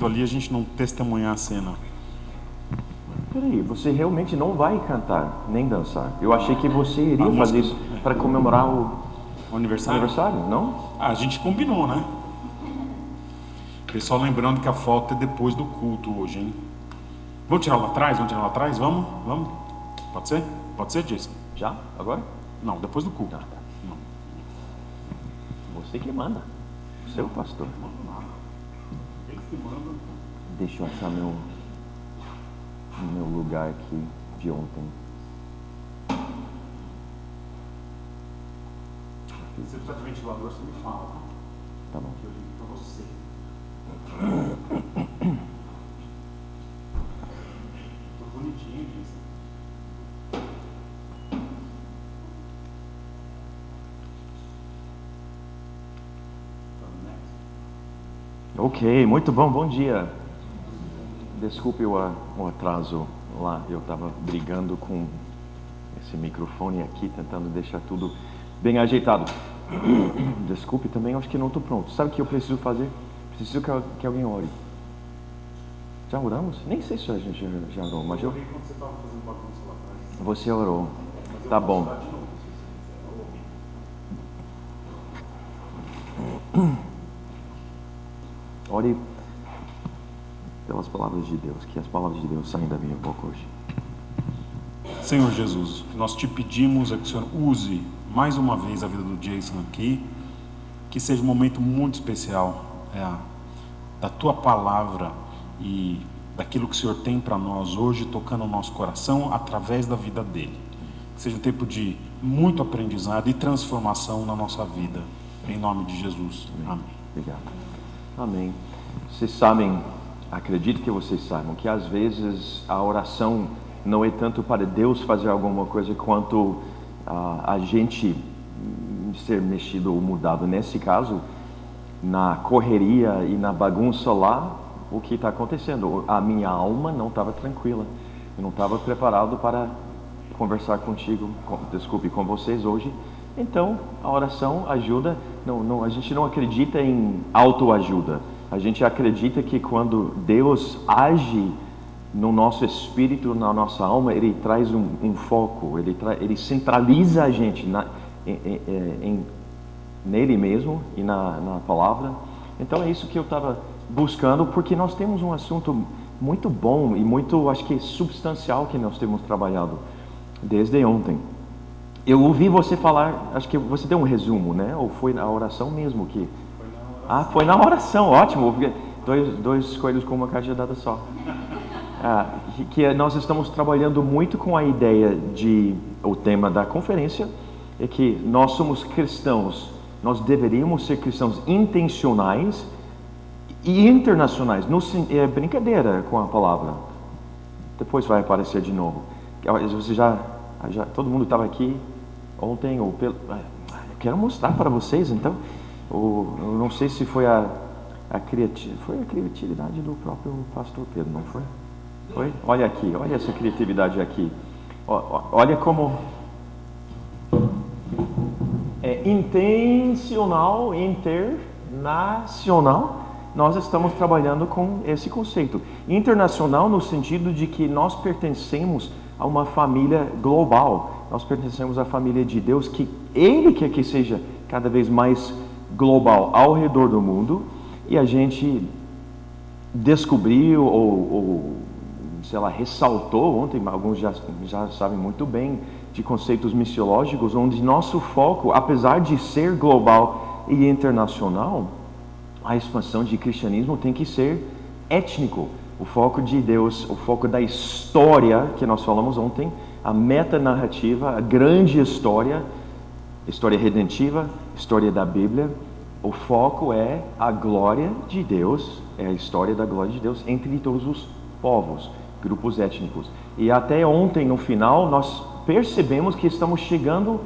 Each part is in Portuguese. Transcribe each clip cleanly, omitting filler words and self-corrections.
culto ali a gente não testemunhar a cena. Peraí, você realmente não vai cantar, nem dançar? Eu achei que você iria fazer isso para comemorar o aniversário, não? A gente combinou, né? Pessoal, lembrando que a foto é depois do culto hoje, hein? Vamos tirar lá atrás? Vamos? Pode ser? Pode ser, Jason? Já? Agora? Não, depois do culto. Não. Você que manda. Seu pastor. Ele que manda. Deixa eu achar meu lugar aqui de ontem. Se você precisar de ventilador, você me fala. Tá bom. Que eu ligo pra você. Tô bonitinho isso. Ok, muito bom dia. Desculpe o atraso lá, eu estava brigando com esse microfone aqui, tentando deixar tudo bem ajeitado. Desculpe também, acho que não estou pronto. Sabe o que eu preciso fazer? Preciso que alguém ore. Já oramos? Nem sei se a gente já orou, mas eu... Quando você estava fazendo bagunça lá atrás. Você orou. Tá bom. Ore pelas palavras de Deus, que as palavras de Deus saem da minha boca hoje. Senhor Jesus, nós te pedimos que o Senhor use mais uma vez a vida do Jason aqui, que seja um momento muito especial da tua palavra e daquilo que o Senhor tem para nós hoje, tocando o nosso coração através da vida dele. Que seja um tempo de muito aprendizado e transformação na nossa vida, em nome de Jesus. Amém. Obrigado. Amém. Vocês sabem, acredito que vocês saibam, que às vezes a oração não é tanto para Deus fazer alguma coisa, quanto a gente ser mexido ou mudado. Nesse caso, na correria e na bagunça lá, o que está acontecendo? A minha alma não estava tranquila. Eu não estava preparado para conversar com vocês hoje. Então, a oração ajuda. A gente não acredita em autoajuda. A gente acredita que quando Deus age no nosso espírito, na nossa alma, Ele traz um foco, Ele centraliza a gente nele mesmo e na palavra. Então é isso que eu estava buscando, porque nós temos um assunto muito bom e muito, acho que substancial, que nós temos trabalhado desde ontem. Eu ouvi você falar, acho que você deu um resumo, né? Ou foi na oração mesmo que... Foi na oração, ótimo. Dois coelhos com uma cajadada só. Que nós estamos trabalhando muito com a ideia o tema da conferência é que nós somos cristãos, nós deveríamos ser cristãos intencionais e internacionais. É brincadeira com a palavra. Depois vai aparecer de novo. Você todo mundo estava aqui ontem, eu quero mostrar para vocês, então. Eu não sei se foi a criatividade do próprio pastor Pedro, não foi? Foi? Olha aqui, olha essa criatividade aqui. Olha como é intencional, internacional. Nós estamos trabalhando com esse conceito. Internacional no sentido de que nós pertencemos a uma família global. Nós pertencemos à família de Deus, que Ele quer que seja cada vez mais global ao redor do mundo. E a gente descobriu ou sei lá, ressaltou ontem, alguns já sabem muito bem, de conceitos missiológicos, onde nosso foco, apesar de ser global e internacional, a expansão de cristianismo tem que ser étnico. O foco de Deus, o foco da história que nós falamos ontem, a metanarrativa, a grande história redentiva, história da Bíblia, o foco é a glória de Deus, é a história da glória de Deus entre todos os povos, grupos étnicos. E até ontem, no final, nós percebemos que estamos chegando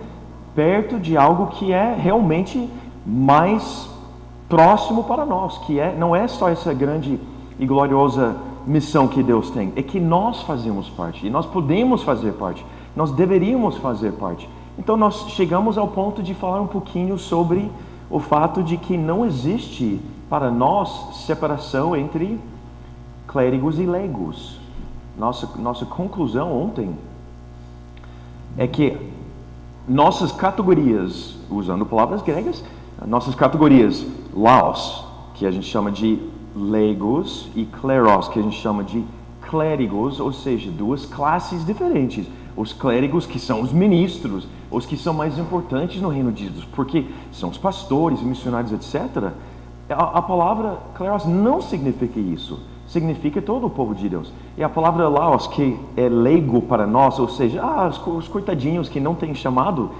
perto de algo que é realmente mais próximo para nós, que não é só essa grande e gloriosa missão que Deus tem, é que nós fazemos parte, e nós podemos fazer parte, nós deveríamos fazer parte. Então nós chegamos ao ponto de falar um pouquinho sobre o fato de que não existe para nós separação entre clérigos e leigos. Nossa conclusão ontem é que nossas categorias, usando palavras gregas, nossas categorias laos, que a gente chama de leigos, e kleros, que a gente chama de clérigos, ou seja, duas classes diferentes. Os clérigos, que são os ministros, os que são mais importantes no reino de Deus, porque são os pastores, missionários, etc. A palavra kleros não significa isso, significa todo o povo de Deus. E a palavra laos, que é leigo para nós, ou seja, os coitadinhos que não têm chamado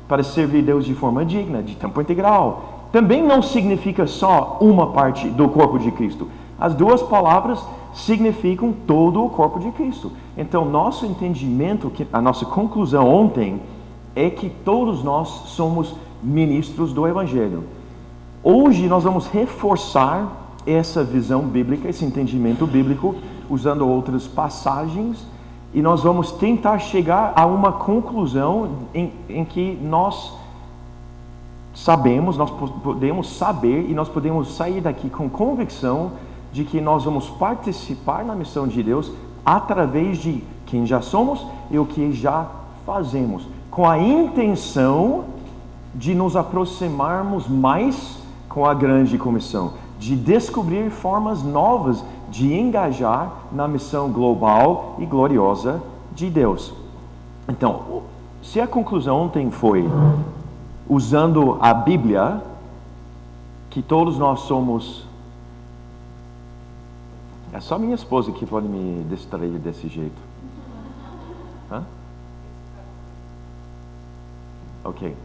para servir Deus de forma digna, de tempo integral, também não significa só uma parte do corpo de Cristo. As duas palavras significam todo o corpo de Cristo. Então, nosso entendimento, a nossa conclusão ontem, é que todos nós somos ministros do Evangelho. Hoje nós vamos reforçar essa visão bíblica, esse entendimento bíblico, usando outras passagens, e nós vamos tentar chegar a uma conclusão em que nós sabemos, nós podemos saber e nós podemos sair daqui com convicção de que nós vamos participar na missão de Deus através de quem já somos e o que já fazemos, com a intenção de nos aproximarmos mais com a grande comissão, de descobrir formas novas de engajar na missão global e gloriosa de Deus. Então, se a conclusão ontem foi, usando a Bíblia, que todos nós somos... É só minha esposa que pode me distrair desse jeito. Hã? Ok.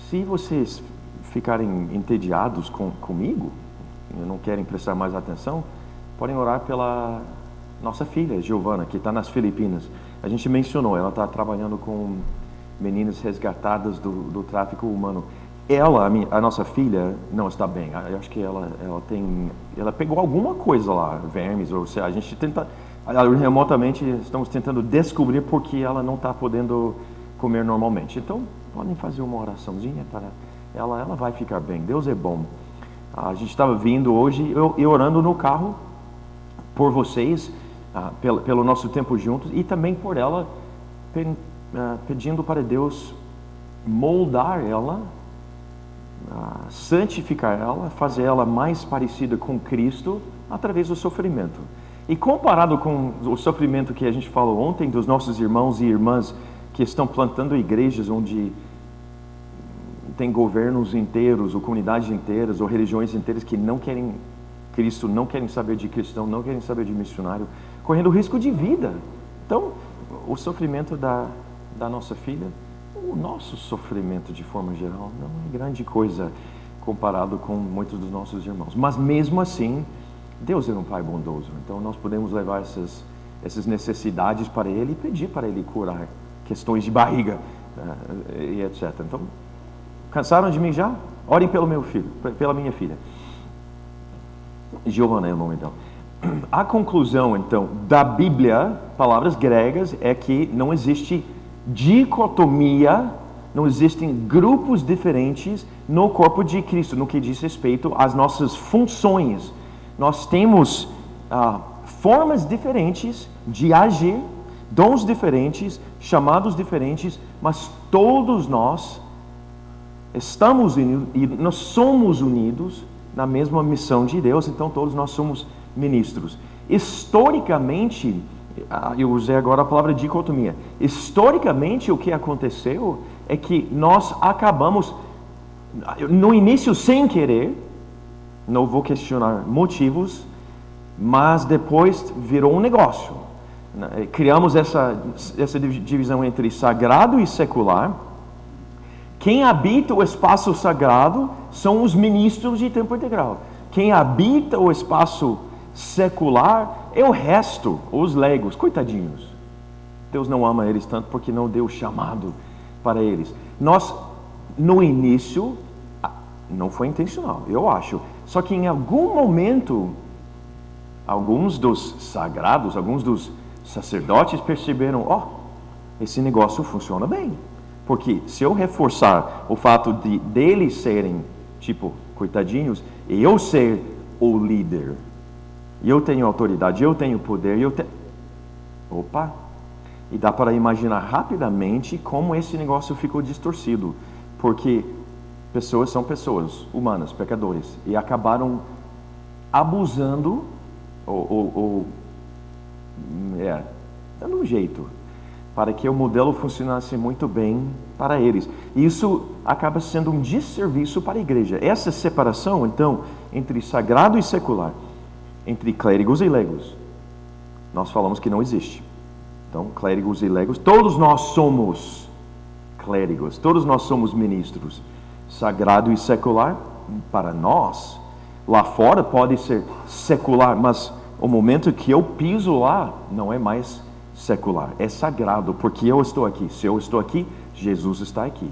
Se vocês ficarem entediados comigo, e não querem prestar mais atenção, podem orar pela nossa filha, Giovana, que está nas Filipinas. A gente mencionou, ela está trabalhando com meninas resgatadas do tráfico humano. Ela, a nossa filha, não está bem. Eu acho que ela pegou alguma coisa lá, vermes, ou seja, a gente tenta, remotamente, estamos tentando descobrir por que ela não está podendo comer normalmente. Então, podem fazer uma oraçãozinha para ela vai ficar bem. Deus é bom. A gente estava vindo hoje, eu orando no carro por vocês, pelo nosso tempo juntos, e também por ela, pedindo para Deus moldar ela, santificar ela, fazer ela mais parecida com Cristo através do sofrimento. E comparado com o sofrimento que a gente falou ontem dos nossos irmãos e irmãs que estão plantando igrejas onde tem governos inteiros, ou comunidades inteiras, ou religiões inteiras que não querem Cristo, não querem saber de cristão, não querem saber de missionário, correndo risco de vida. Então, o sofrimento da nossa filha, o nosso sofrimento de forma geral, não é grande coisa comparado com muitos dos nossos irmãos. Mas mesmo assim, Deus é um Pai bondoso. Então nós podemos levar essas necessidades para Ele e pedir para Ele curar questões de barriga e etc. Então, cansaram de mim já? Orem pelo meu filho, pela minha filha. Giovana é o nome dela. A conclusão, então, da Bíblia, palavras gregas, é que não existe dicotomia, não existem grupos diferentes no corpo de Cristo, no que diz respeito às nossas funções. Nós temos formas diferentes de agir, dons diferentes, chamados diferentes, mas todos nós estamos unidos e nós somos unidos na mesma missão de Deus, então todos nós somos ministros. Historicamente, eu usei agora a palavra dicotomia. Historicamente, o que aconteceu é que nós acabamos, no início sem querer, não vou questionar motivos, mas depois virou um negócio. Criamos essa divisão entre sagrado e secular. Quem habita o espaço sagrado são os ministros de tempo integral. Quem habita o espaço secular é o resto, os leigos, coitadinhos. Deus não ama eles tanto porque não deu chamado para eles. Nós, no início, não foi intencional, eu acho. Só que em algum momento, alguns dos sagrados, alguns dos sacerdotes perceberam, esse negócio funciona bem. Porque se eu reforçar o fato deles serem, coitadinhos, eu ser o líder, eu tenho autoridade, eu tenho poder, Opa! E dá para imaginar rapidamente como esse negócio ficou distorcido, porque pessoas são pessoas, humanas, pecadores, e acabaram abusando, dando um jeito, para que o modelo funcionasse muito bem para eles. Isso acaba sendo um desserviço para a igreja. Essa separação, então, entre sagrado e secular, entre clérigos e leigos, nós falamos que não existe. Então, clérigos e leigos, todos nós somos clérigos, todos nós somos ministros. Sagrado e secular, para nós, lá fora pode ser secular, mas o momento que eu piso lá, não é mais secular, é sagrado, porque eu estou aqui. Se eu estou aqui, Jesus está aqui.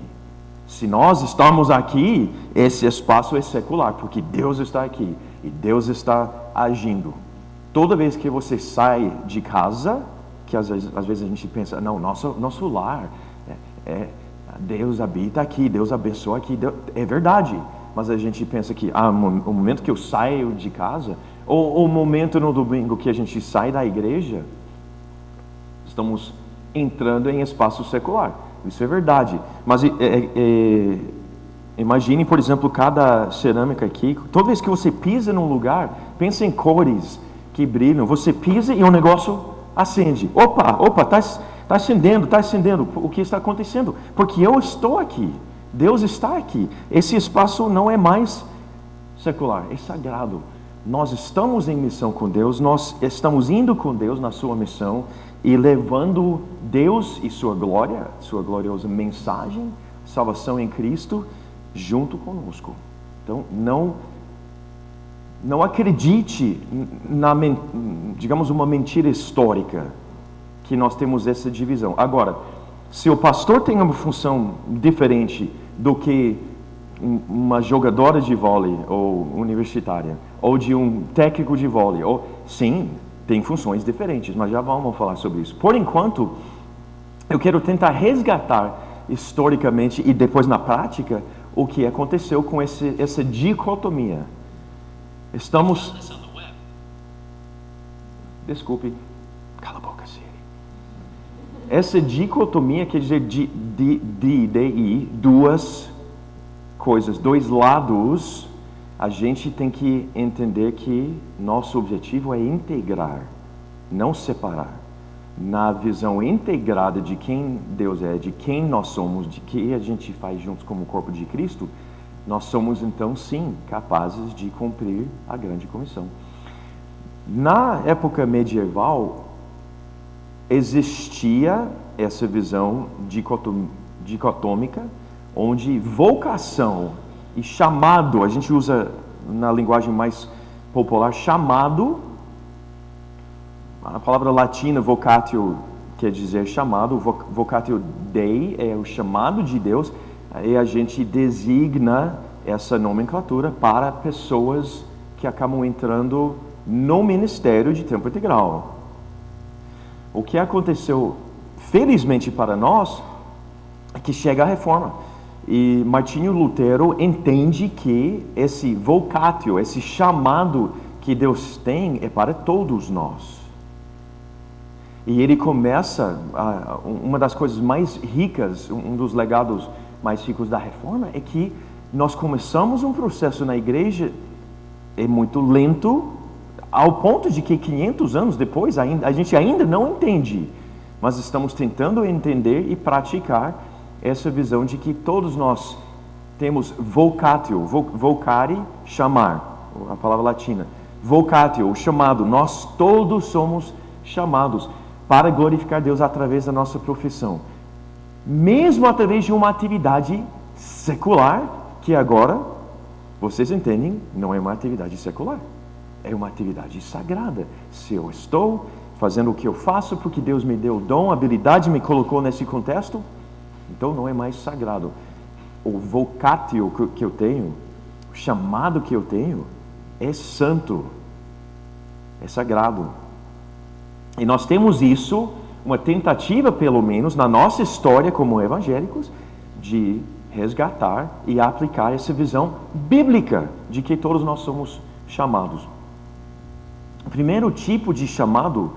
Se nós estamos aqui, esse espaço é secular, porque Deus está aqui e Deus está agindo. Toda vez que você sai de casa, que às vezes a gente pensa, não, nosso lar, Deus habita aqui, Deus abençoa aqui, é verdade, mas a gente pensa que o momento que eu saio de casa, ou o momento no domingo que a gente sai da igreja, estamos entrando em espaço secular. Isso é verdade. Mas imagine, por exemplo, cada cerâmica aqui. Toda vez que você pisa num lugar, pensa em cores que brilham. Você pisa e o negócio acende. Opa, está acendendo. O que está acontecendo? Porque eu estou aqui. Deus está aqui. Esse espaço não é mais secular, é sagrado. Nós estamos em missão com Deus, nós estamos indo com Deus na sua missão e levando Deus e sua gloriosa mensagem, salvação em Cristo, junto conosco. Então, não acredite digamos, uma mentira histórica, que nós temos essa divisão. Agora, se o pastor tem uma função diferente do que uma jogadora de vôlei ou universitária, ou de um técnico de vôlei, sim, tem funções diferentes, mas já vamos falar sobre isso. Por enquanto, eu quero tentar resgatar historicamente e depois na prática o que aconteceu com essa dicotomia. Desculpe, cala a boca, Siri. Essa dicotomia quer dizer duas coisas, dois lados. A gente tem que entender que nosso objetivo é integrar, não separar. Na visão integrada de quem Deus é, de quem nós somos, de que a gente faz juntos como corpo de Cristo, nós somos então sim capazes de cumprir a grande comissão. Na época medieval, existia essa visão dicotômica, onde vocação e chamado, a gente usa na linguagem mais popular, chamado, a palavra latina vocatio quer dizer chamado, vocatio Dei é o chamado de Deus, e a gente designa essa nomenclatura para pessoas que acabam entrando no ministério de tempo integral. O que aconteceu, felizmente para nós, é que chega a reforma. E Martinho Lutero entende que esse vocatio, esse chamado que Deus tem é para todos nós. E ele começa, uma das coisas mais ricas, um dos legados mais ricos da reforma, é que nós começamos um processo na igreja, é muito lento, ao ponto de que 500 anos depois a gente ainda não entende, mas estamos tentando entender e praticar essa visão de que todos nós temos vocatio, vocare, chamar, a palavra latina, vocatio, o chamado, nós todos somos chamados para glorificar Deus através da nossa profissão, mesmo através de uma atividade secular, que agora, vocês entendem, não é uma atividade secular, é uma atividade sagrada. Se eu estou fazendo o que eu faço porque Deus me deu o dom, a habilidade, me colocou nesse contexto, então não é mais sagrado. O vocatio que eu tenho, o chamado que eu tenho, é santo, é sagrado. E nós temos isso, uma tentativa pelo menos, na nossa história como evangélicos, de resgatar e aplicar essa visão bíblica de que todos nós somos chamados. O primeiro tipo de chamado,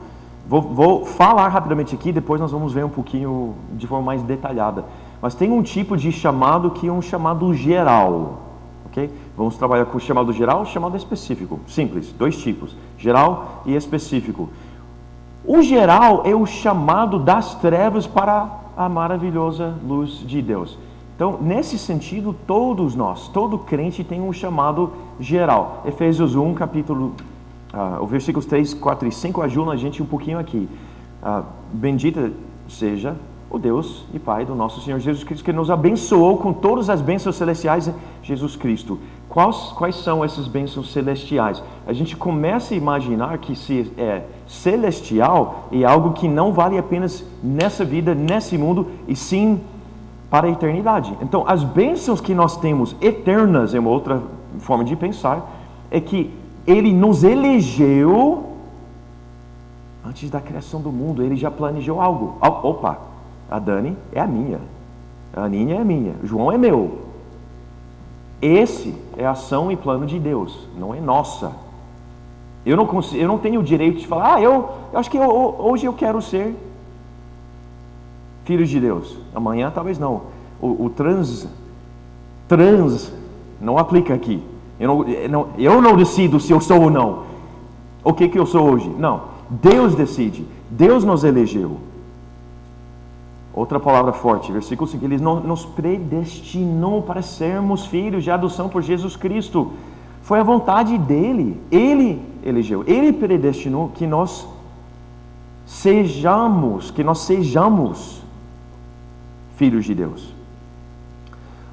vou falar rapidamente aqui, depois nós vamos ver um pouquinho de forma mais detalhada. Mas tem um tipo de chamado que é um chamado geral, ok? Vamos trabalhar com o chamado geral e o chamado específico. Simples, 2 tipos, geral e específico. O geral é o chamado das trevas para a maravilhosa luz de Deus. Então, nesse sentido, todos nós, todo crente tem um chamado geral. Efésios 1, o versículos 3, 4 e 5 ajudam a gente um pouquinho aqui. Bendita seja o Deus e Pai do nosso Senhor Jesus Cristo, que nos abençoou com todas as bênçãos celestiais em Jesus Cristo. Quais são essas bênçãos celestiais? A gente começa a imaginar que se é celestial é algo que não vale apenas nessa vida, nesse mundo, e sim para a eternidade. Então, as bênçãos que nós temos eternas, é uma outra forma de pensar, é que Ele nos elegeu antes da criação do mundo. Ele já planejou algo. Opa, a Dani é a minha, a Aninha é a minha, o João é meu. Esse é a ação e plano de Deus, não é nossa. Eu não tenho o direito de falar, eu acho que hoje eu quero ser filho de Deus. Amanhã talvez não. O trans não aplica aqui. Eu não decido se eu sou ou não. O que eu sou hoje? Não. Deus decide. Deus nos elegeu. Outra palavra forte, versículo 5. Ele nos predestinou para sermos filhos de adoção por Jesus Cristo. Foi a vontade dele. Ele elegeu. Ele predestinou que nós sejamos filhos de Deus.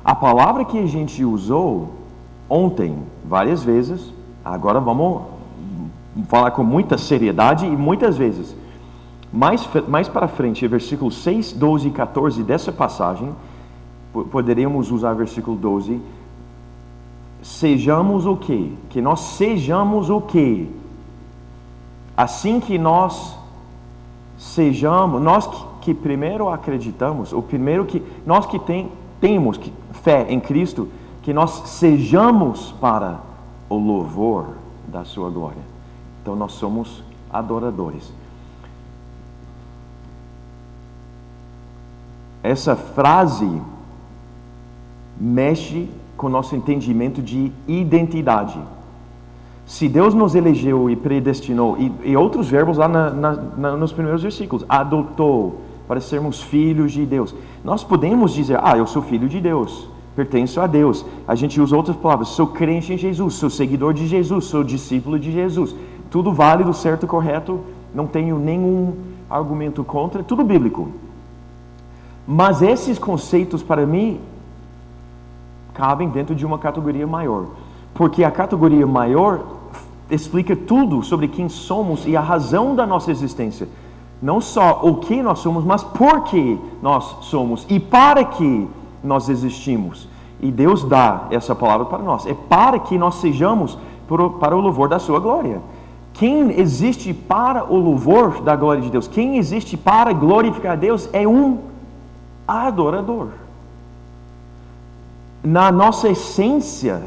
A palavra que a gente usou ontem, várias vezes, agora vamos falar com muita seriedade e muitas vezes. Mais para frente, versículos 6, 12 e 14 dessa passagem, poderíamos usar versículo 12. Sejamos o quê? Que nós sejamos o quê? Assim que nós sejamos, nós que primeiro acreditamos, o primeiro que nós que temos fé em Cristo, que nós sejamos para o louvor da sua glória. Então nós somos adoradores. Essa frase mexe com o nosso entendimento de identidade. Se Deus nos elegeu e predestinou, e outros verbos lá nos primeiros versículos, adotou para sermos filhos de Deus. Nós podemos dizer, eu sou filho de Deus, pertenço a Deus. A gente usa outras palavras, sou crente em Jesus, sou seguidor de Jesus, sou discípulo de Jesus. Tudo válido, certo, correto, não tenho nenhum argumento contra, tudo bíblico. Mas esses conceitos, para mim, cabem dentro de uma categoria maior. Porque a categoria maior explica tudo sobre quem somos e a razão da nossa existência. Não só o que nós somos, mas por que nós somos e para que nós existimos. E Deus dá essa palavra para nós. É para que nós sejamos para o louvor da sua glória. Quem existe para o louvor da glória de Deus, quem existe para glorificar a Deus é um adorador. Na nossa essência,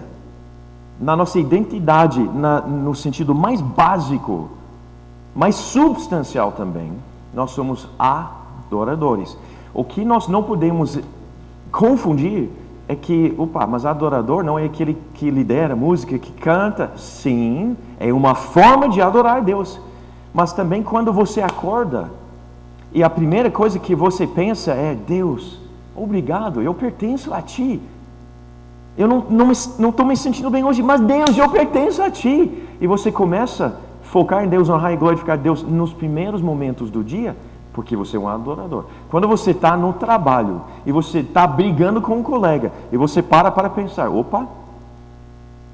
na nossa identidade, no sentido mais básico, mais substancial também, nós somos adoradores. O que nós não podemos confundir é que, mas adorador não é aquele que lidera música, que canta. Sim, é uma forma de adorar a Deus. Mas também quando você acorda, e a primeira coisa que você pensa é, Deus, obrigado, eu pertenço a Ti. Eu não estou me sentindo bem hoje, mas Deus, eu pertenço a Ti. E você começa a focar em Deus, honrar e glorificar Deus nos primeiros momentos do dia, porque você é um adorador. Quando você está no trabalho, e você está brigando com um colega, e você para pensar,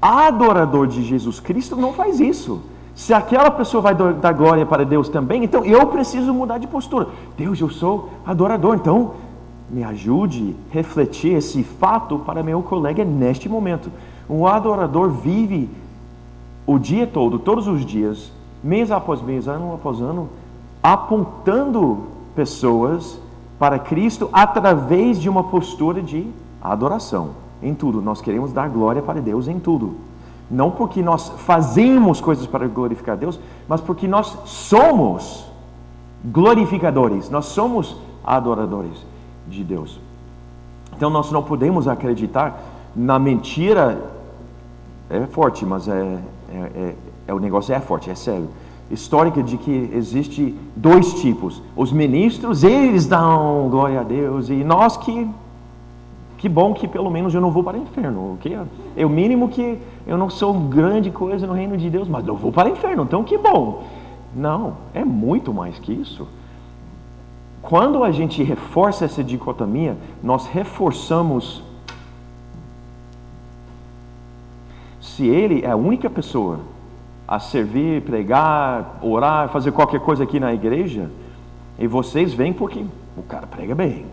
adorador de Jesus Cristo não faz isso. Se aquela pessoa vai dar glória para Deus também, então eu preciso mudar de postura. Deus, eu sou adorador, então me ajude a refletir esse fato para meu colega neste momento. Um adorador vive o dia todo, todos os dias, mês após mês, ano após ano, apontando pessoas para Cristo através de uma postura de A adoração, em tudo. Nós queremos dar glória para Deus em tudo. Não porque nós fazemos coisas para glorificar Deus, mas porque nós somos glorificadores, nós somos adoradores de Deus. Então nós não podemos acreditar na mentira, é forte, mas o negócio é forte, é sério, histórica de que existe dois tipos. Os ministros, eles dão glória a Deus, e nós que bom que pelo menos eu não vou para o inferno, ok? É o mínimo que eu não sou grande coisa no reino de Deus, mas eu vou para o inferno, então que bom. Não, é muito mais que isso. Quando a gente reforça essa dicotomia, nós reforçamos. Se ele é a única pessoa a servir, pregar, orar, fazer qualquer coisa aqui na igreja, e vocês vêm porque o cara prega bem,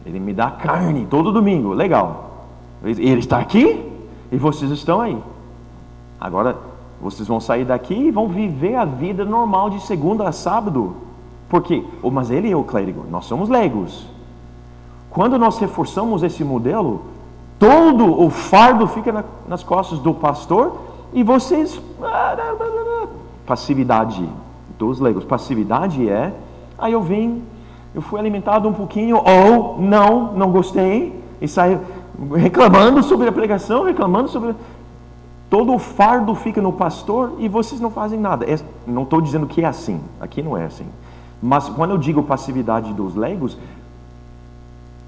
ele me dá carne todo domingo, legal, ele está aqui e vocês estão aí. Agora vocês vão sair daqui e vão viver a vida normal de segunda a sábado. Por quê? Mas ele é o clérigo, nós somos leigos. Quando nós reforçamos esse modelo, todo o fardo fica nas costas do pastor e vocês... Passividade dos leigos. Passividade é... Aí eu fui alimentado um pouquinho, ou não gostei, e saí reclamando sobre a pregação, reclamando sobre... Todo o fardo fica no pastor e vocês não fazem nada. Não estou dizendo que é assim, aqui não é assim. Mas quando eu digo passividade dos leigos,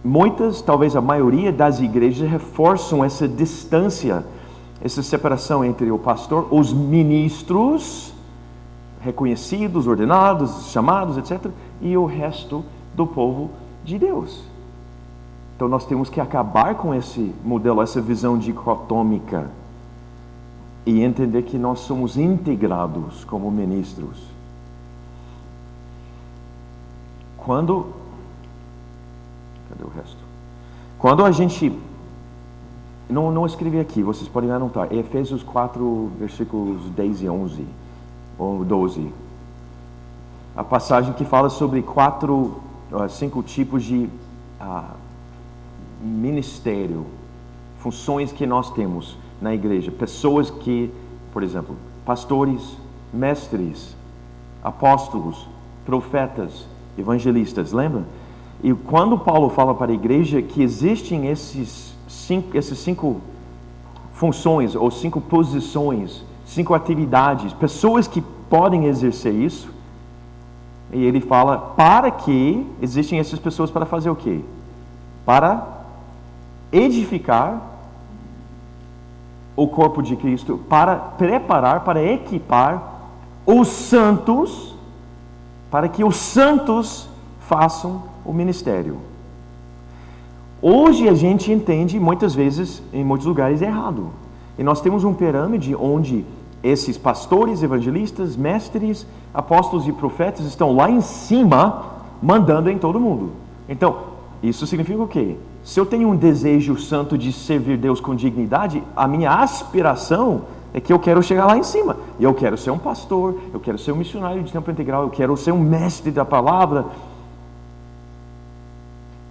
muitas, talvez a maioria das igrejas reforçam essa distância, essa separação entre o pastor, os ministros, reconhecidos, ordenados, chamados, etc., e o resto do povo de Deus. Então nós temos que acabar com esse modelo, essa visão dicotômica, e entender que nós somos integrados como ministros. Cadê o resto? Quando a gente... Não escrevi aqui, vocês podem anotar. Efésios 4, versículos 10 e 11, ou 12. A passagem que fala sobre 5 tipos de ministério, funções que nós temos na igreja. Pessoas que, por exemplo, pastores, mestres, apóstolos, profetas, evangelistas, lembra? E quando Paulo fala para a igreja que existem essas 5 funções, ou 5 posições, 5 atividades, pessoas que podem exercer isso, e ele fala, para que existem essas pessoas para fazer o quê? Para edificar o corpo de Cristo, para preparar, para equipar os santos, para que os santos façam o ministério. Hoje a gente entende muitas vezes, em muitos lugares, errado. E nós temos uma pirâmide onde esses pastores, evangelistas, mestres, apóstolos e profetas estão lá em cima, mandando em todo mundo. Então, isso significa o quê? Se eu tenho um desejo santo de servir Deus com dignidade, a minha aspiração é que eu quero chegar lá em cima. E eu quero ser um pastor, eu quero ser um missionário de tempo integral, eu quero ser um mestre da palavra.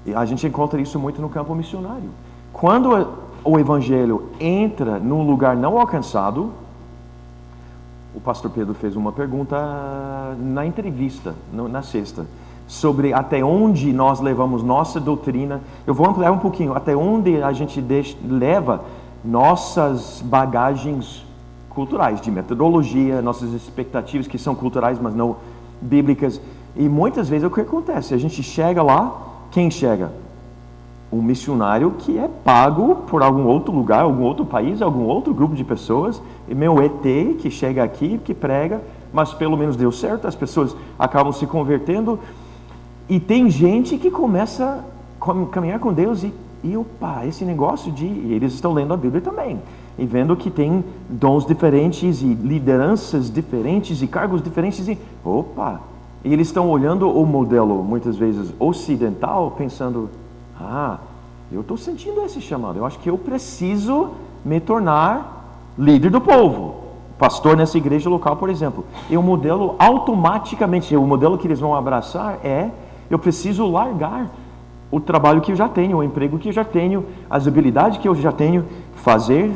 E a gente encontra isso muito no campo missionário. Quando o evangelho entra num lugar não alcançado, o pastor Pedro fez uma pergunta na entrevista, na sexta, sobre até onde nós levamos nossa doutrina. Eu vou ampliar um pouquinho, até onde a gente leva nossas bagagens culturais, de metodologia, nossas expectativas que são culturais, mas não bíblicas. E muitas vezes o que acontece? A gente chega lá, quem chega? Um missionário que é pago por algum outro lugar, algum outro país, algum outro grupo de pessoas, e meu ET que chega aqui, que prega, mas pelo menos deu certo, as pessoas acabam se convertendo, e tem gente que começa a caminhar com Deus e opa, esse negócio e eles estão lendo a Bíblia também, e vendo que tem dons diferentes, e lideranças diferentes, e cargos diferentes, e opa, e eles estão olhando o modelo, muitas vezes, ocidental, pensando, eu estou sentindo esse chamado, eu acho que eu preciso me tornar líder do povo, pastor nessa igreja local, por exemplo. E o modelo automaticamente, o modelo que eles vão abraçar eu preciso largar o trabalho que eu já tenho, o emprego que eu já tenho, as habilidades que eu já tenho, fazer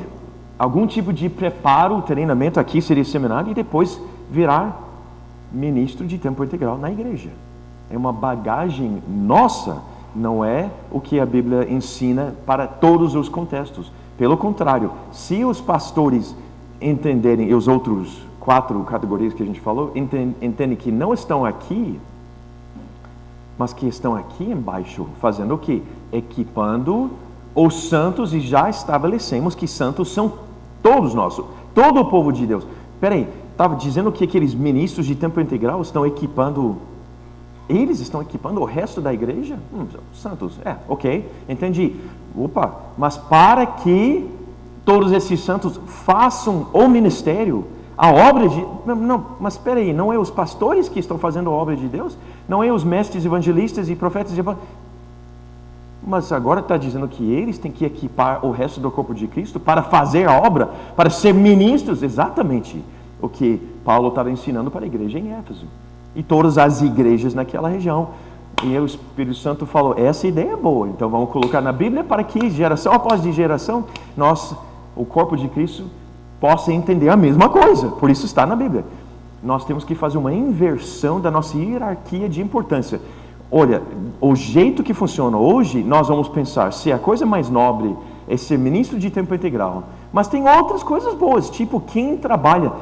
algum tipo de preparo, treinamento, aqui seria seminário, e depois virar ministro de tempo integral na igreja. É uma bagagem nossa, não é o que a Bíblia ensina para todos os contextos. Pelo contrário, se os pastores entenderem, e os outros 4 categorias que a gente falou, entendem que não estão aqui, mas que estão aqui embaixo, fazendo o quê? Equipando os santos, e já estabelecemos que santos são todos nós, todo o povo de Deus. Peraí, estava dizendo que aqueles ministros de tempo integral estão equipando, eles estão equipando o resto da igreja? Santos, ok, entendi. Opa, mas para que todos esses santos façam o ministério, a obra de... Não, mas espera aí, não é os pastores que estão fazendo a obra de Deus? Não é os mestres evangelistas e profetas? Mas agora está dizendo que eles têm que equipar o resto do corpo de Cristo para fazer a obra, para ser ministros? Exatamente o que Paulo estava ensinando para a igreja em Éfeso. E todas as igrejas naquela região. E o Espírito Santo falou, essa ideia é boa, então vamos colocar na Bíblia para que geração após geração, nós, o corpo de Cristo, possa entender a mesma coisa. Por isso está na Bíblia. Nós temos que fazer uma inversão da nossa hierarquia de importância. Olha, o jeito que funciona hoje, nós vamos pensar, se a coisa mais nobre é ser ministro de tempo integral, mas tem outras coisas boas, tipo quem trabalha,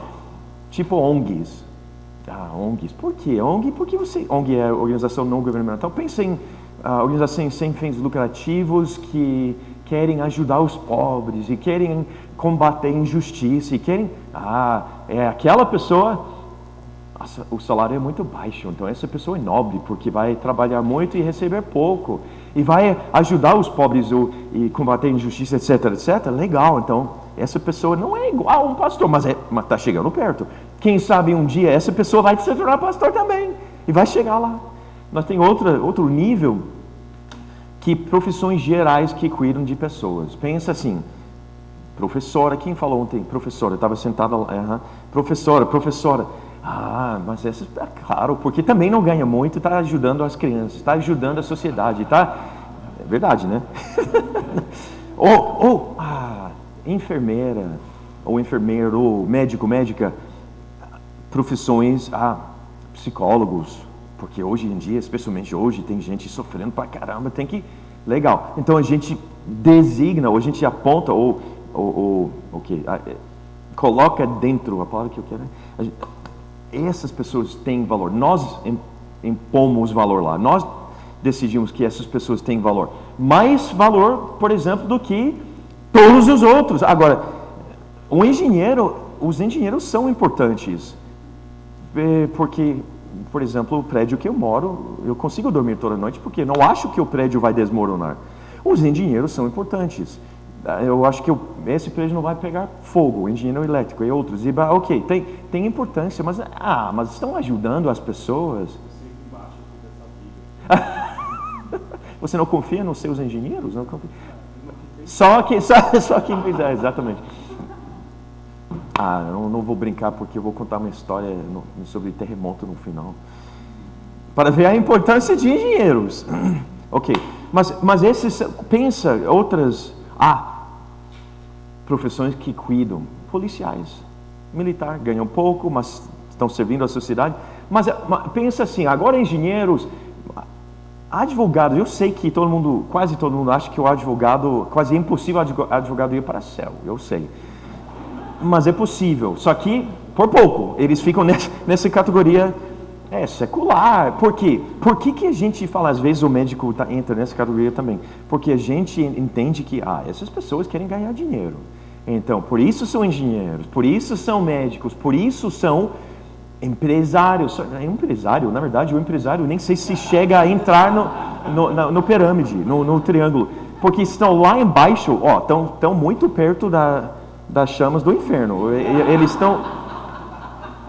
tipo ONGs. ONGs, por quê? ONG, porque ONG é organização não governamental. Pensa em organizações sem fins lucrativos que querem ajudar os pobres e querem combater injustiça e querem... aquela pessoa, o salário é muito baixo, então essa pessoa é nobre porque vai trabalhar muito e receber pouco e vai ajudar os pobres e combater injustiça, etc, etc. Legal, então essa pessoa não é igual a um pastor, mas está chegando perto. Quem sabe um dia essa pessoa vai se tornar pastor também e vai chegar lá. Nós temos outro nível, que profissões gerais que cuidam de pessoas. Pensa assim, professora, quem falou ontem? Professora, estava sentada lá, professora. Mas essa é claro, porque também não ganha muito, está ajudando as crianças, está ajudando a sociedade, tá? É verdade, né? Enfermeira, ou enfermeiro, ou médico, médica, profissões, psicólogos, porque hoje em dia, especialmente hoje, tem gente sofrendo pra caramba, tem que... Legal, então a gente designa, ou a gente aponta, coloca dentro, a palavra que eu quero, essas pessoas têm valor, nós impomos valor lá, nós decidimos que essas pessoas têm valor, mais valor, por exemplo, do que todos os outros. Agora, os engenheiros são importantes, porque, por exemplo, o prédio que eu moro, eu consigo dormir toda noite porque não acho que o prédio vai desmoronar. Os engenheiros são importantes. Eu acho que esse prédio não vai pegar fogo, o engenheiro elétrico e outros. Ok, tem importância, mas estão ajudando as pessoas. Você não confia nos seus engenheiros? Não confia? Só quem fizer, exatamente. Eu não vou brincar porque eu vou contar uma história sobre terremoto no final. Para ver a importância de engenheiros. Ok, mas esses, pensa, outras profissões que cuidam. Policiais, militar, ganham pouco, mas estão servindo a sociedade. Mas pensa assim, agora engenheiros, advogados, eu sei que quase todo mundo acha que o advogado, quase é impossível o advogado ir para o céu, eu sei. Mas é possível, só que por pouco, eles ficam nessa categoria secular. Por quê? Por que a gente fala, às vezes o médico entra nessa categoria também? Porque a gente entende que essas pessoas querem ganhar dinheiro. Então, por isso são engenheiros, por isso são médicos, por isso são empresários. Empresário, na verdade, o empresário nem sei se chega a entrar no pirâmide, no triângulo, porque estão lá embaixo, estão muito perto das chamas do inferno. Eles estão,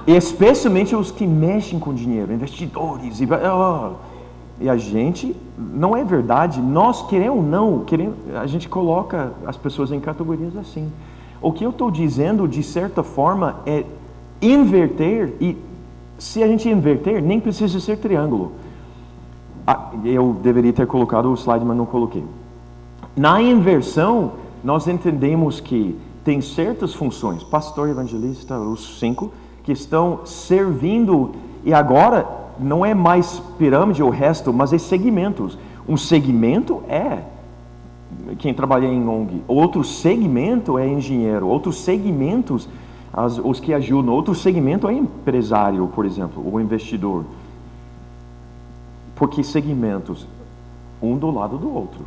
especialmente os que mexem com dinheiro, investidores, e a gente, não é verdade, nós queremos ou não, a gente coloca as pessoas em categorias assim. O que eu estou dizendo, de certa forma, é inverter, e se a gente inverter, nem precisa ser triângulo. Eu deveria ter colocado o slide, mas não coloquei. Na inversão, nós entendemos que tem certas funções, pastor, evangelista, os 5, que estão servindo, e agora não é mais pirâmide ou resto, mas é segmentos. Um segmento é quem trabalha em ONG, outro segmento é engenheiro, outros segmentos, os que ajudam, outro segmento é empresário, por exemplo, ou investidor. Porque segmentos, um do lado do outro.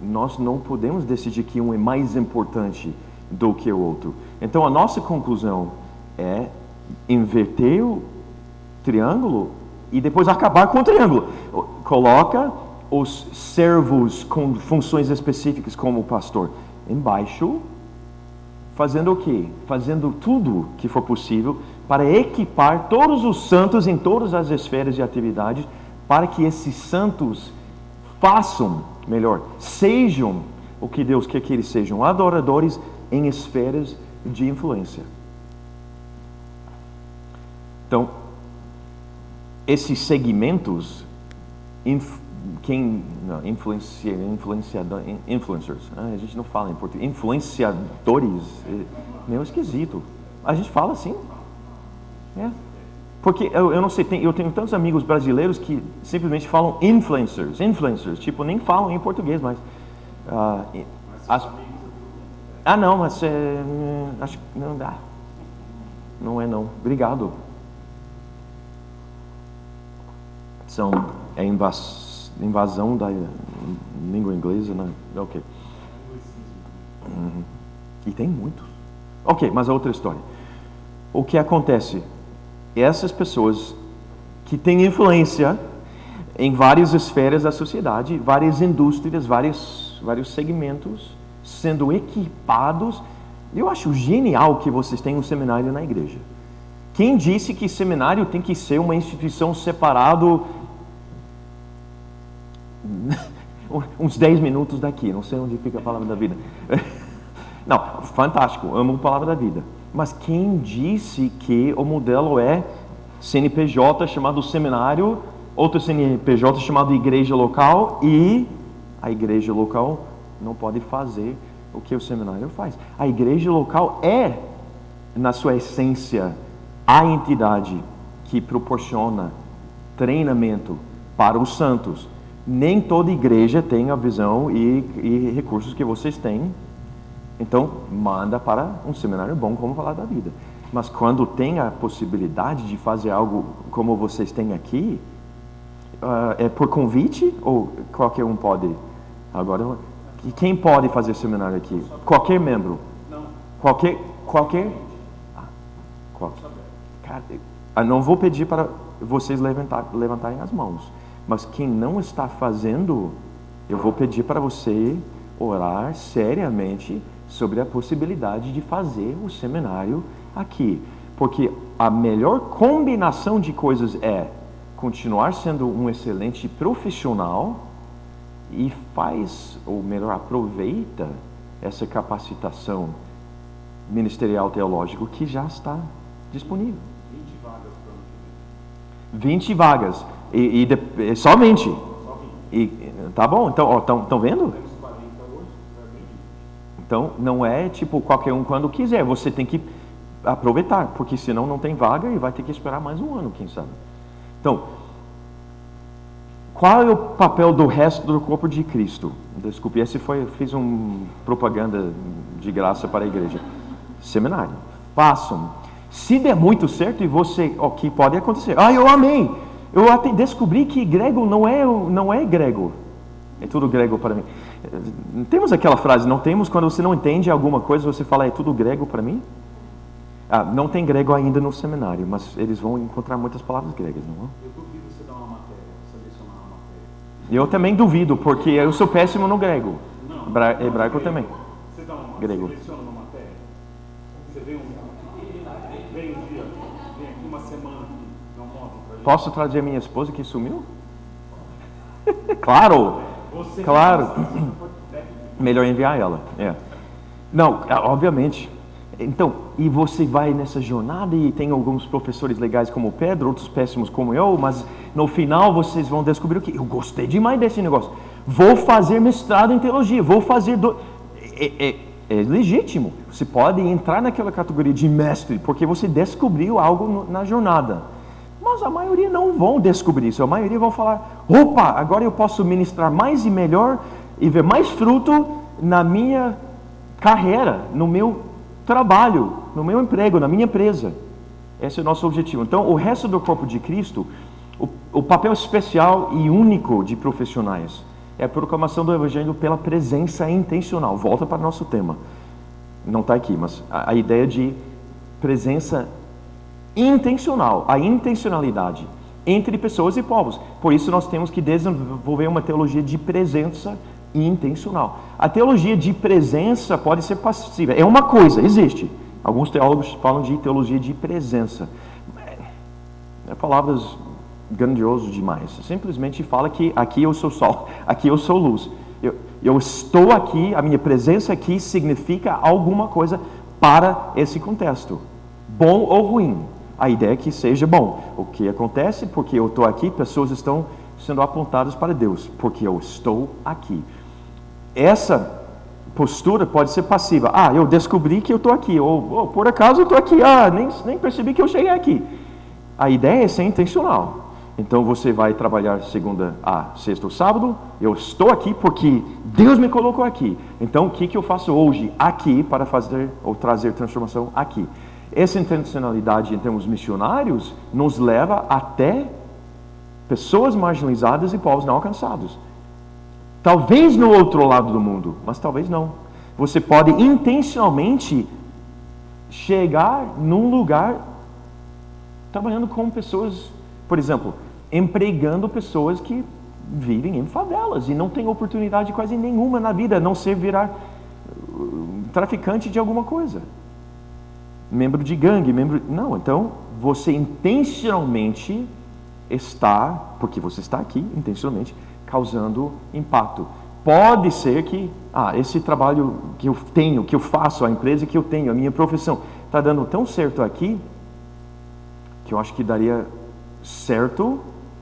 Nós não podemos decidir que um é mais importante do que o outro. Então a nossa conclusão é inverter o triângulo e depois acabar com o triângulo. Coloca os servos com funções específicas como o pastor embaixo, fazendo o quê? Fazendo tudo que for possível para equipar todos os santos em todas as esferas de atividade, para que esses santos façam, melhor, sejam o que Deus quer que eles sejam, adoradores em esferas de influência. Então, esses segmentos, influencers, a gente não fala em português, influenciadores, meio esquisito. A gente fala assim, porque eu não sei, eu tenho tantos amigos brasileiros que simplesmente falam influencers, tipo, nem falam em português, mas não, mas acho que não dá. Não é não. Obrigado. É invasão da língua inglesa, né? Ok. E tem muitos. Ok, mas é outra história. O que acontece? Essas pessoas que têm influência em várias esferas da sociedade, várias indústrias, vários segmentos, sendo equipados. Eu acho genial que vocês têm um seminário na igreja. Quem disse que seminário tem que ser uma instituição separada uns 10 minutos daqui? Não sei onde fica a palavra da vida. Não, fantástico, amo a palavra da vida. Mas quem disse que o modelo é CNPJ chamado seminário, outro CNPJ chamado igreja local, e a igreja local não pode fazer o que o seminário faz? A igreja local é, na sua essência, a entidade que proporciona treinamento para os santos. Nem toda igreja tem a visão e recursos que vocês têm. Então, manda para um seminário bom como falar da vida. Mas quando tem a possibilidade de fazer algo como vocês têm aqui, é por convite ou qualquer um pode? Agora, quem pode fazer seminário aqui? Qualquer membro? Não. Qualquer? Cara, eu não vou pedir para vocês levantarem as mãos. Mas quem não está fazendo, eu vou pedir para você orar seriamente sobre a possibilidade de fazer o seminário aqui. Porque a melhor combinação de coisas é continuar sendo um excelente profissional e ou melhor, aproveita essa capacitação ministerial teológico que já está disponível. 20 vagas. Somente. Tá bom, então, estão vendo? Então, não é tipo qualquer um quando quiser, você tem que aproveitar, porque senão não tem vaga e vai ter que esperar mais um ano, quem sabe. Então, qual é o papel do resto do corpo de Cristo? Desculpe, fiz uma propaganda de graça para a igreja. Seminário. Façam. Se der muito certo e você, o que pode acontecer? Eu amei. Eu até descobri que grego não é grego. É tudo grego para mim. Temos aquela frase, não temos, quando você não entende alguma coisa, você fala, é tudo grego para mim? Não tem grego ainda no seminário, mas eles vão encontrar muitas palavras gregas, não é? Eu duvido você dar uma matéria, selecionar uma matéria. Eu também duvido, porque eu sou péssimo no grego. Não, hebraico também. Você dá uma grego. Seleciona uma matéria. Você vem um dia, vem aqui uma semana aqui, não mostra pra gente. Posso trazer minha esposa que sumiu? Claro! Claro! Melhor enviar ela. Não, obviamente. Então, e você vai nessa jornada e tem alguns professores legais como o Pedro, outros péssimos como eu, mas no final vocês vão descobrir o que eu gostei demais desse negócio. Vou fazer mestrado em teologia, vou fazer... É legítimo. Você pode entrar naquela categoria de mestre, porque você descobriu algo na jornada. Mas a maioria não vão descobrir isso. A maioria vão falar, opa, agora eu posso ministrar mais e melhor e ver mais fruto na minha carreira, no meu trabalho, no meu emprego, na minha empresa. Esse é o nosso objetivo. Então, o resto do corpo de Cristo, o papel especial e único de profissionais é a proclamação do Evangelho pela presença intencional. Volta para o nosso tema. Não está aqui, mas a ideia de presença intencional, a intencionalidade entre pessoas e povos. Por isso nós temos que desenvolver uma teologia de presença intencional. A teologia de presença pode ser passiva. É uma coisa, existe. Alguns teólogos falam de teologia de presença. Palavras grandiosas demais. Simplesmente fala que aqui eu sou sol, aqui eu sou luz. Eu estou aqui, a minha presença aqui significa alguma coisa para esse contexto. Bom ou ruim. A ideia é que seja bom. O que acontece? Porque eu estou aqui, pessoas estão sendo apontadas para Deus, porque eu estou aqui. Essa postura pode ser passiva. Eu descobri que eu estou aqui. Ou por acaso eu estou aqui. Nem percebi que eu cheguei aqui. A ideia é ser intencional. Então você vai trabalhar segunda a sexta ou sábado. Eu estou aqui porque Deus me colocou aqui. Então o que eu faço hoje aqui para fazer ou trazer transformação aqui? Essa intencionalidade em termos missionários nos leva até pessoas marginalizadas e povos não alcançados. Talvez no outro lado do mundo, mas talvez não. Você pode intencionalmente chegar num lugar trabalhando com pessoas, por exemplo, empregando pessoas que vivem em favelas e não têm oportunidade quase nenhuma na vida, a não ser virar traficante de alguma coisa. Membro de gangue, Não, então você intencionalmente está, porque você está aqui, intencionalmente, causando impacto. Pode ser que, esse trabalho que eu tenho, que eu faço, a empresa que eu tenho, a minha profissão, está dando tão certo aqui, que eu acho que daria certo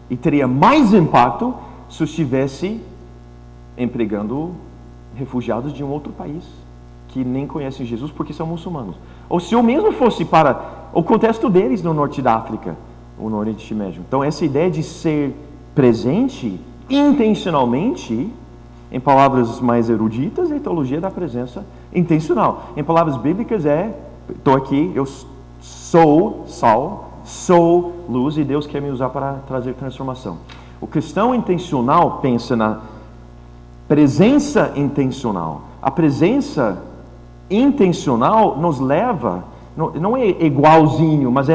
e teria mais impacto se eu estivesse empregando refugiados de um outro país, que nem conhecem Jesus porque são muçulmanos. Ou se eu mesmo fosse para o contexto deles no norte da África, ou no Oriente Médio. Então essa ideia de ser presente intencionalmente, em palavras mais eruditas, é a teologia da presença intencional. Em palavras bíblicas estou aqui, eu sou sal, sou luz e Deus quer me usar para trazer transformação. O cristão intencional pensa na presença intencional. A presença intencional nos leva, não é igualzinho, mas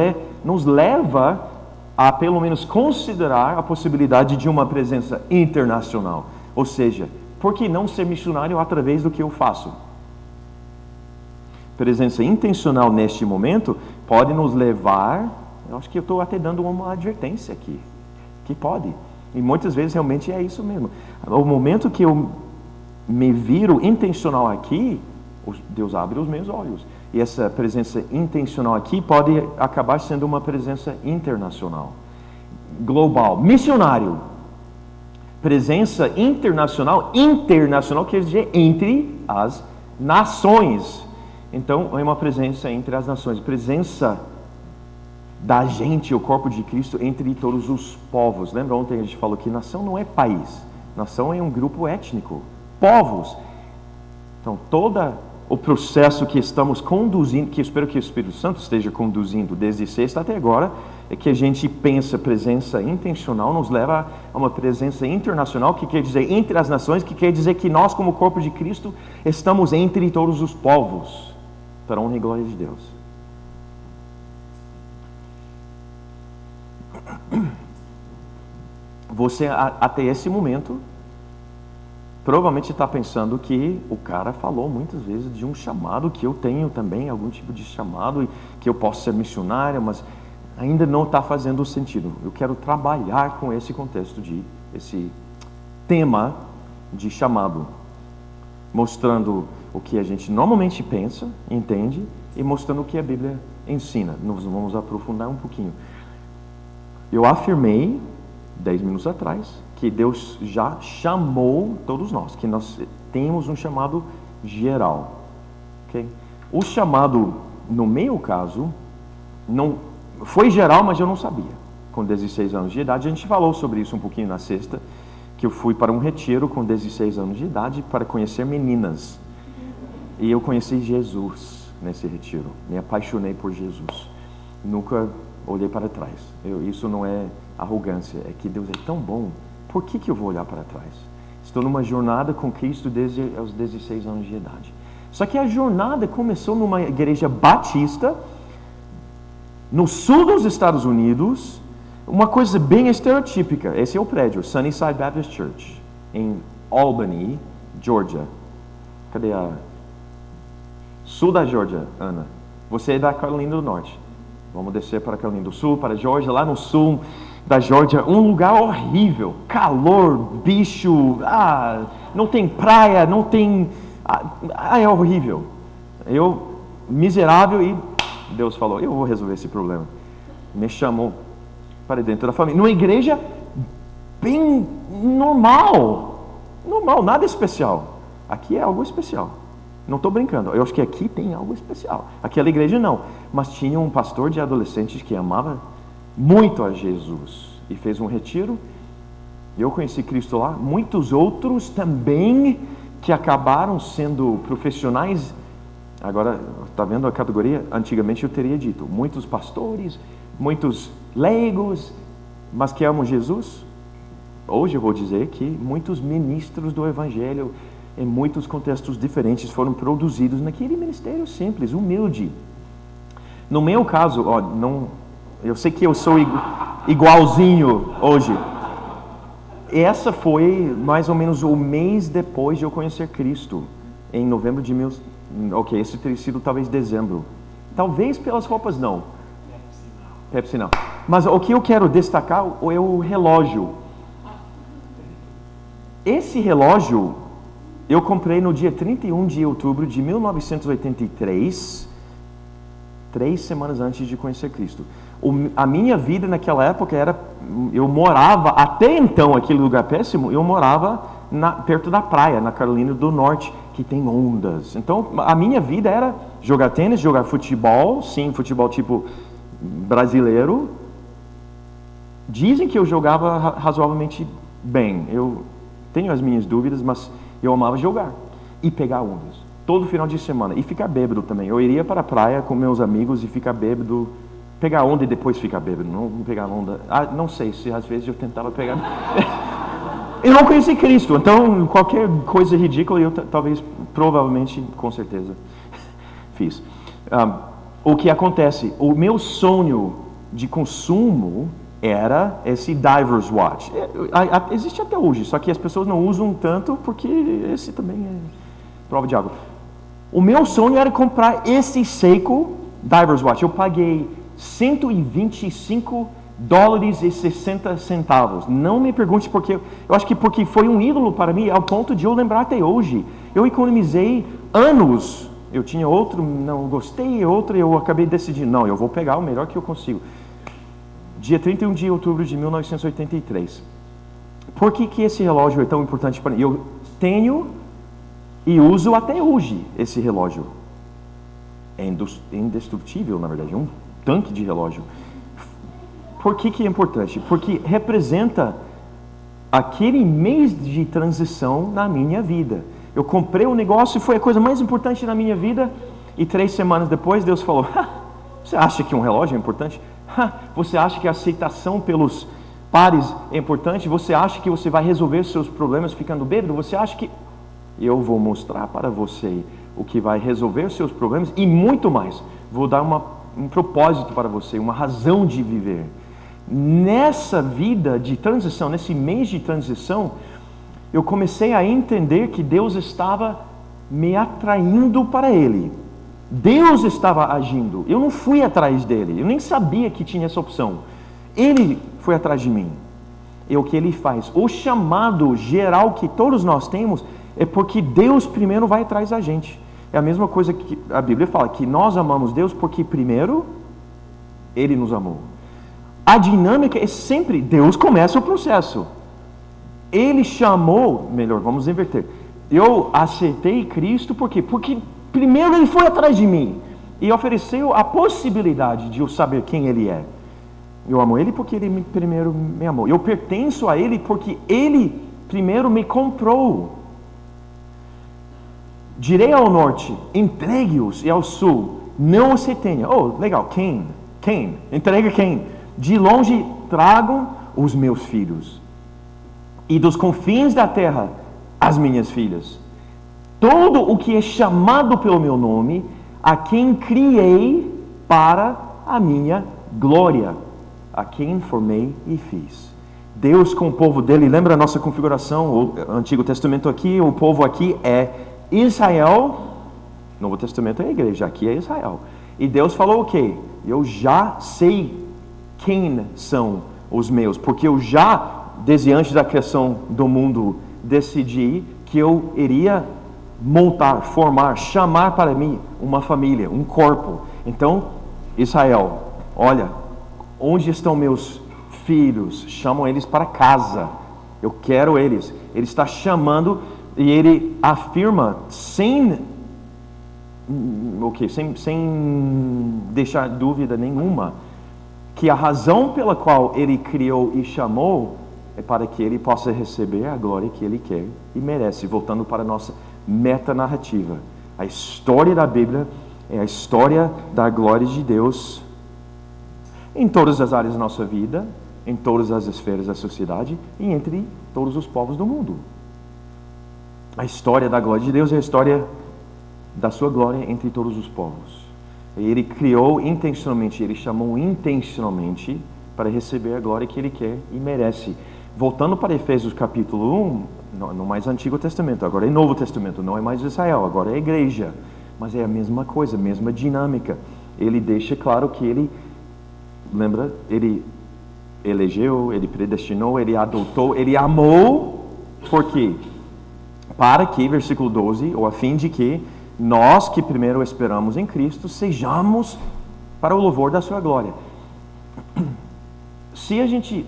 nos leva a pelo menos considerar a possibilidade de uma presença internacional. Ou seja, por que não ser missionário através do que eu faço? Presença intencional neste momento pode nos levar, eu acho que eu estou até dando uma advertência aqui, que pode, e muitas vezes realmente é isso mesmo. O momento que eu me viro intencional aqui, Deus abre os meus olhos. E essa presença intencional aqui pode acabar sendo uma presença internacional, global, missionário. Presença internacional quer dizer entre as nações. Então, é uma presença entre as nações, presença da gente, o corpo de Cristo, entre todos os povos. Lembra ontem a gente falou que nação não é país, nação é um grupo étnico, povos. Então, todo o processo que estamos conduzindo, que eu espero que o Espírito Santo esteja conduzindo desde sexta até agora, é que a gente pensa presença intencional, nos leva a uma presença internacional, que quer dizer entre as nações, que quer dizer que nós, como corpo de Cristo, estamos entre todos os povos, para a honra e glória de Deus. Você, até esse momento, provavelmente está pensando que o cara falou muitas vezes de um chamado, que eu tenho também algum tipo de chamado, e que eu posso ser missionário, mas ainda não está fazendo sentido. Eu quero trabalhar com esse contexto, esse tema de chamado, mostrando o que a gente normalmente pensa, entende, e mostrando o que a Bíblia ensina. Nós vamos aprofundar um pouquinho. Eu afirmei 10 minutos atrás que Deus já chamou todos nós, que nós temos um chamado geral. Okay? O chamado, no meu caso, não foi geral, mas eu não sabia. Com 16 anos de idade, a gente falou sobre isso um pouquinho na sexta, que eu fui para um retiro com 16 anos de idade para conhecer meninas. E eu conheci Jesus nesse retiro. Me apaixonei por Jesus. Nunca olhei para trás. Isso não é arrogância, é que Deus é tão bom. Por que eu vou olhar para trás? Estou numa jornada com Cristo desde os 16 anos de idade. Só que a jornada começou numa igreja batista, no sul dos Estados Unidos, uma coisa bem estereotípica. Esse é o prédio, Sunnyside Baptist Church, em Albany, Georgia. Cadê a... Sul da Georgia, Ana. Você é da Carolina do Norte. Vamos descer para a Carolina do Sul, para a Georgia. Lá no sul da Georgia, um lugar horrível. Calor, bicho, não tem praia, não tem... é horrível. Eu, miserável, e Deus falou, eu vou resolver esse problema. Me chamou para dentro da família. Numa igreja bem normal, nada especial. Aqui é algo especial. Não estou brincando, eu acho que aqui tem algo especial. Aquela igreja não, mas tinha um pastor de adolescentes que amava muito a Jesus e fez um retiro. Eu conheci Cristo lá, muitos outros também que acabaram sendo profissionais. Agora, está vendo a categoria? Antigamente eu teria dito, muitos pastores, muitos leigos, mas que amam Jesus. Hoje eu vou dizer que muitos ministros do Evangelho, em muitos contextos diferentes, foram produzidos naquele ministério simples, humilde. No meu caso, eu sei que eu sou igualzinho hoje. Essa foi mais ou menos o mês depois de eu conhecer Cristo, em novembro de esse teria sido talvez dezembro. Talvez pelas roupas não. Pepsi não. Mas o que eu quero destacar é o relógio. Esse relógio eu comprei no dia 31 de outubro de 1983, 3 semanas antes de conhecer Cristo. A minha vida naquela época era... Eu morava, até então, aquele lugar péssimo, eu morava perto da praia, na Carolina do Norte, que tem ondas. Então, a minha vida era jogar tênis, jogar futebol, sim, futebol tipo brasileiro. Dizem que eu jogava razoavelmente bem. Eu tenho as minhas dúvidas, mas eu amava jogar e pegar ondas todo final de semana e ficar bêbado também. Eu iria para a praia com meus amigos e ficar bêbado, pegar onda e depois ficar bêbado, não pegar onda. Não sei se às vezes eu tentava pegar. Eu não conheci Cristo, então qualquer coisa ridícula eu provavelmente, com certeza, fiz. O que acontece? O meu sonho de consumo era esse Diver's Watch. Existe até hoje, só que as pessoas não usam tanto porque esse também é prova de água. O meu sonho era comprar esse Seiko Diver's Watch. Eu paguei $125,60. Não me pergunte por quê. Eu acho que porque foi um ídolo para mim, ao ponto de eu lembrar até hoje. Eu economizei anos. Eu tinha outro, não gostei, outro, eu acabei decidindo, não, eu vou pegar o melhor que eu consigo. Dia 31 de outubro de 1983. Por que esse relógio é tão importante para mim? Eu tenho e uso até hoje esse relógio. É indestrutível, na verdade, é um tanque de relógio. Por que é importante? Porque representa aquele mês de transição na minha vida. Eu comprei um negócio e foi a coisa mais importante na minha vida, e 3 semanas depois Deus falou, você acha que um relógio é importante? Você acha que a aceitação pelos pares é importante? Você acha que você vai resolver seus problemas ficando bêbado? Você acha que... Eu vou mostrar para você o que vai resolver seus problemas e muito mais. Vou dar um propósito para você, uma razão de viver. Nessa vida de transição, nesse mês de transição, eu comecei a entender que Deus estava me atraindo para Ele. Deus estava agindo. Eu não fui atrás dele. Eu nem sabia que tinha essa opção. Ele foi atrás de mim. É o que Ele faz. O chamado geral que todos nós temos é porque Deus primeiro vai atrás da gente. É a mesma coisa que a Bíblia fala, que nós amamos Deus porque primeiro Ele nos amou. A dinâmica é sempre, Deus começa o processo. Ele chamou, melhor, vamos inverter. Eu aceitei Cristo por quê? Porque primeiro Ele foi atrás de mim e ofereceu a possibilidade de eu saber quem Ele é. Eu amo Ele porque Ele primeiro me amou. Eu pertenço a Ele porque Ele primeiro me comprou. Direi ao norte, entregue-os, e ao sul, não os retenha. Oh, legal, quem? Entrega quem? De longe tragam os meus filhos, e dos confins da terra, as minhas filhas. Todo o que é chamado pelo meu nome, a quem criei para a minha glória, a quem formei e fiz. Deus com o povo dele, lembra a nossa configuração, o Antigo Testamento aqui, o povo aqui é Israel, Novo Testamento é a igreja, aqui é Israel. E Deus falou o quê? Eu já sei quem são os meus, porque eu já, desde antes da criação do mundo, decidi que eu iria montar, formar, chamar para mim uma família, um corpo. Então, Israel, olha, onde estão meus filhos? Chamam eles para casa. Eu quero eles. Ele está chamando e ele afirma sem deixar dúvida nenhuma que a razão pela qual ele criou e chamou é para que ele possa receber a glória que ele quer e merece. Voltando para a nossa metanarrativa. A história da Bíblia é a história da glória de Deus em todas as áreas da nossa vida, em todas as esferas da sociedade e entre todos os povos do mundo. A história da glória de Deus é a história da sua glória entre todos os povos. Ele criou intencionalmente, ele chamou intencionalmente para receber a glória que ele quer e merece. Voltando para Efésios capítulo 1, no mais Antigo Testamento, agora é Novo Testamento, não é mais Israel, agora é a igreja. Mas é a mesma coisa, a mesma dinâmica. Ele deixa claro que ele, lembra, ele elegeu, ele predestinou, ele adotou, ele amou, por quê? Para que, versículo 12, ou a fim de que nós que primeiro esperamos em Cristo, sejamos para o louvor da sua glória. Se a gente...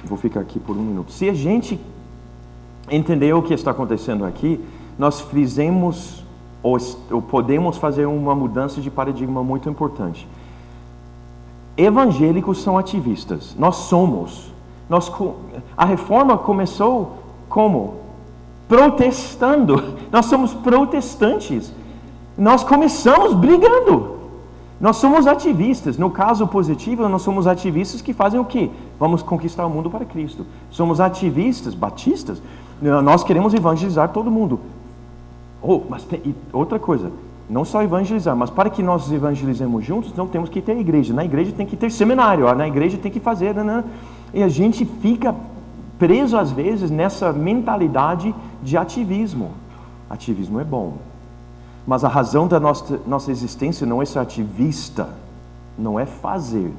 Vou ficar aqui por um minuto. Se a gente entender o que está acontecendo aqui, nós fizemos ou podemos fazer uma mudança de paradigma muito importante. Evangélicos são ativistas. Nós somos. A reforma começou como? Protestando. Nós somos protestantes. Nós começamos brigando. Nós somos ativistas. No caso positivo, nós somos ativistas que fazem o quê? Vamos conquistar o mundo para Cristo. Somos ativistas, batistas. Nós queremos evangelizar todo mundo. Outra coisa, não só evangelizar, mas para que nós evangelizemos juntos, não temos que ter igreja. Na igreja tem que ter seminário, na igreja tem que fazer... E a gente fica preso às vezes nessa mentalidade de ativismo. Ativismo é bom. Mas a razão da nossa existência não é ser ativista, não é fazer.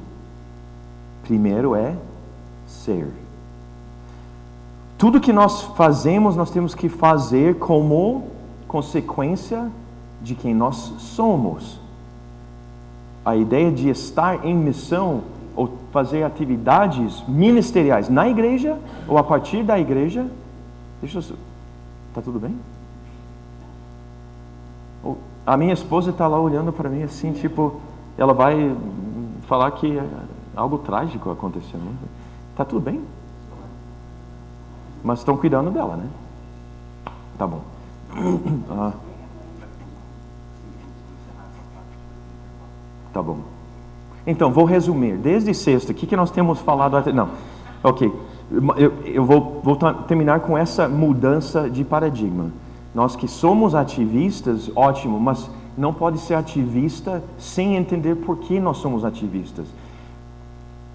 Primeiro é ser. Tudo que nós fazemos, nós temos que fazer como consequência de quem nós somos. A ideia de estar em missão ou fazer atividades ministeriais na igreja ou a partir da igreja. Tá tudo bem? A minha esposa está lá olhando para mim assim, tipo, ela vai falar que algo trágico aconteceu, né? Tá tudo bem? Mas estão cuidando dela, né? Tá bom. Tá bom. Então, vou resumir. Desde sexta, o que nós temos falado até... Não, ok. Eu vou terminar com essa mudança de paradigma. Nós que somos ativistas, ótimo, mas não pode ser ativista sem entender por que nós somos ativistas.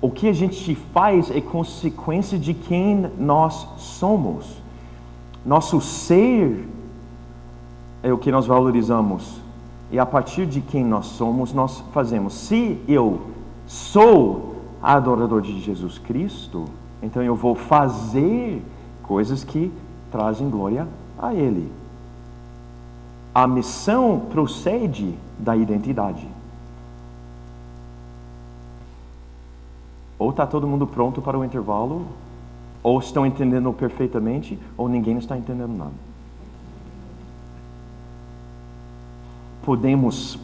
O que a gente faz é consequência de quem nós somos. Nosso ser é o que nós valorizamos. E a partir de quem nós somos, nós fazemos. Se eu sou adorador de Jesus Cristo, então eu vou fazer coisas que trazem glória a Ele. A missão procede da identidade. Ou está todo mundo pronto para o intervalo, ou estão entendendo perfeitamente, ou ninguém está entendendo nada. Podemos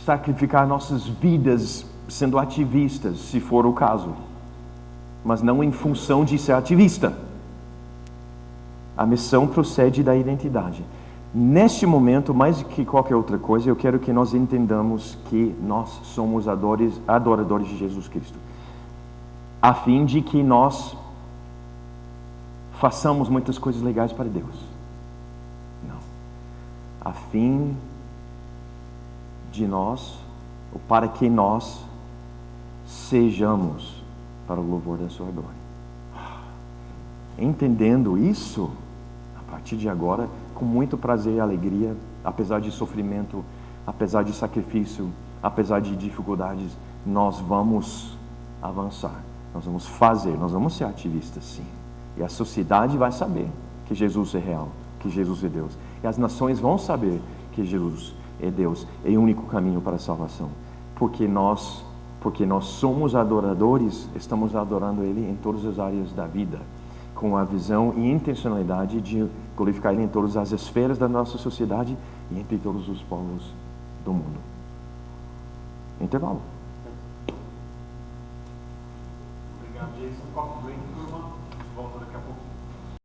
sacrificar nossas vidas sendo ativistas, se for o caso, mas não em função de ser ativista. A missão procede da identidade. Neste momento, mais do que qualquer outra coisa, eu quero que nós entendamos que nós somos adoradores de Jesus Cristo, a fim de que nós façamos muitas coisas legais para Deus. Não. A fim de nós, ou para que nós sejamos para o louvor da sua glória. Entendendo isso, a partir de agora, com muito prazer e alegria, apesar de sofrimento, apesar de sacrifício, apesar de dificuldades, nós vamos avançar, nós vamos fazer, nós vamos ser ativistas, sim. E a sociedade vai saber que Jesus é real, que Jesus é Deus. E as nações vão saber que Jesus é Deus, é o único caminho para a salvação. Porque nós somos adoradores, estamos adorando Ele em todas as áreas da vida, com a visão e intencionalidade de glorificar Ele em todas as esferas da nossa sociedade e entre todos os povos do mundo. Intervalo. Obrigado, Jason. Coffee break, turma. A gente volta daqui a pouco.